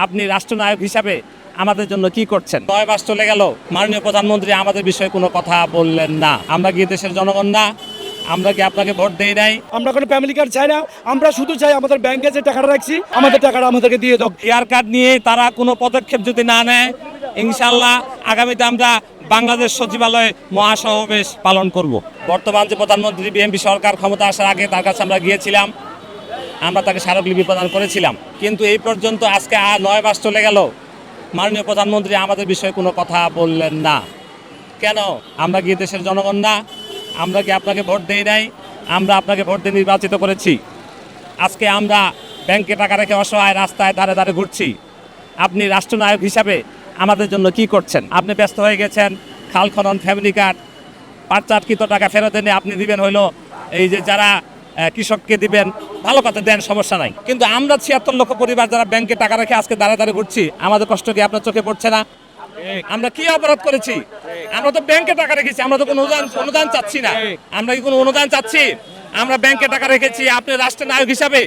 আপনি রাষ্ট্রনায়ক হিসাবে আমাদের জন্য কি করছেন? 9 মাস চলে গেল, মাননীয় প্রধানমন্ত্রী আমাদের বিষয়ে কোনো কথা বললেন না। আমরা কি দেশের জনগণ না? আমরা কি আপনাকে ভোট দেই নাই? আমরা কোনো ফ্যামিলি কার্ড চাই না, আমরা শুধু চাই আমাদের ব্যাংকে যে টাকাটা রাখছি আমাদের টাকাটা আমাদেরকে দিয়ে দাও। এয়ার কার্ড নিয়ে তারা কোনো পদক্ষেপ যদি না নেয়, ইনশাআল্লাহ আগামীতে আমরা বাংলাদেশ সচিবালয়ে মহাসমাবেশ পালন করব। বর্তমান যে প্রধানমন্ত্রী বিএনপি সরকার ক্ষমতা আসার আগে তার কাছে আমরা গিয়েছিলাম, আমরা তাকে স্মারকলিপি প্রদান করেছিলাম, কিন্তু এই পর্যন্ত আজকে 9 মাস চলে গেল, মাননীয় প্রধানমন্ত্রী আমাদের বিষয়ে কোনো কথা বললেন না। কেন? আমরা কি দেশের জনগণ না? আমরা কি আপনাকে ভোট দেই নাই? আমরা আপনাকে ভোট দিয়ে নির্বাচিত করেছি। আজকে আমরা ব্যাংকে টাকা রেখে অসহায় রাস্তায় ধারে ধারে ঘুরছি। আপনি রাষ্ট্রনায়ক হিসাবে আমাদের জন্য কি করছেন? আপনি ব্যস্ত হয়ে গেছেন খাল খনন, ফ্যামিলি কার্ড, পাটচাটকৃত টাকা ফেরত এনে আপনি দিবেন হইলো এই যে যারা কৃষককে দিবেন, ভালো কথা দেন, সমস্যা নাই। কিন্তু আমরা 76 লক্ষ পরিবার যারা ব্যাংকে টাকা রেখে আজকে দাঁড়ে দাঁড়িয়ে ঘুরছি, আমাদের কষ্ট কি আপনার চোখে পড়ছে না? আমরা কি অপরাধ করেছি? আমরা তো ব্যাংকে টাকা রেখেছি, আমরা তো কোনো অনুদান চাচ্ছি না। আমরা কি কোনো অনুদান চাচ্ছি? আমরা ব্যাংকে টাকা রেখেছি। আপনি রাষ্ট্রনায়ক হিসাবে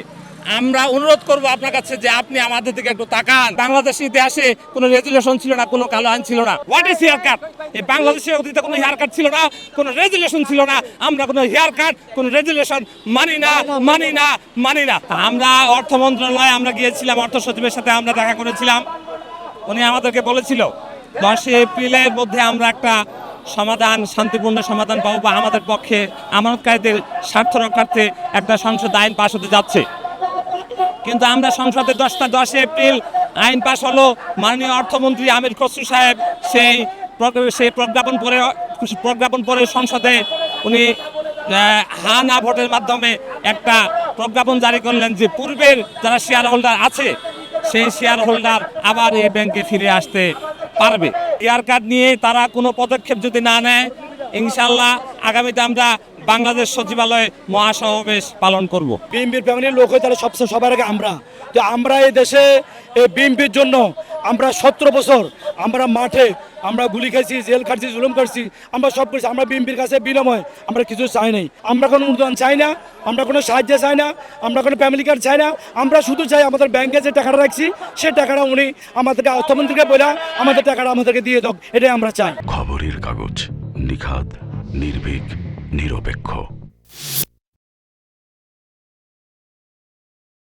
আমরা অনুরোধ করব আপনার কাছে যে আপনি আমাদের দিকে একটু তাকান। বাংলাদেশের ইতিহাসে কোনো রেজুলেশন ছিল না, কোনো কালো আইন ছিল না। What is haircut? এই বাংলাদেশের অতীতে কোনো হেয়ার কাট ছিল না, কোনো রেজুলেশন ছিল না। আমরা কোনো হেয়ার কাট, কোনো রেজুলেশন মানি না, মানি না, মানি না। আমরা অর্থ মন্ত্রণালয়ে আমরা গিয়েছিলাম, অর্থ সচিবের সাথে আমরা দেখা করেছিলাম। উনি আমাদেরকে বলেছিল 10 এপ্রিলের মধ্যে আমরা একটা সমাধান, শান্তিপূর্ণ সমাধান পাবো, বা আমাদের পক্ষে আমানতকারীদের স্বার্থ রক্ষার্থে একটা সংসদ আইন পাশ হতে যাচ্ছে। কিন্তু আমরা সংসদে 10 এপ্রিল আইন পাশ হলো, মাননীয় অর্থমন্ত্রী আমির খসরু সাহেব সেই প্রজ্ঞাপন পরে সংসদে উনি হা না ভোটের মাধ্যমে একটা প্রজ্ঞাপন জারি করলেন যে পূর্বের যারা শেয়ার হোল্ডার আছে সেই শেয়ার হোল্ডার আবার এই ব্যাংকে ফিরে আসতে পারবে। এয়ার কার্ড নিয়ে তারা কোনো পদক্ষেপ যদি না নেয়, ইনশাআল্লাহ আগামীতে আমরা বাংলাদেশ সচিবালয়ে মহাসমাবেশ পালন করব। বিএনপির ফ্যামিলির লোক হয়ে তাহলে সবচেয়ে সবার আগে আমরা এই দেশে এই বিএনপির জন্য আমরা 17 বছর আমরা মাঠে আমরা গুলি খাইছি, জেল খাচ্ছি, জুলুম করছি, আমরা সব করছি। আমরা বিএনপির কাছে বিনিময় আমরা কিছু চাই নাই। আমরা কোনো অনুদান চাই না, আমরা কোনো সাহায্য চাই না, আমরা কোনো ফ্যামিলি কার্ড চাই না। আমরা শুধু চাই আমাদের ব্যাংকে যে টাকাটা রাখছি সে টাকাটা উনি আমাদেরকে অর্থমন্ত্রীকে বলে আমাদের টাকাটা আমাদেরকে দিয়ে দাও, এটাই আমরা চাই। খবরের কাগজ, নিখাদ, নির্ভীক, নিরপেক্ষ।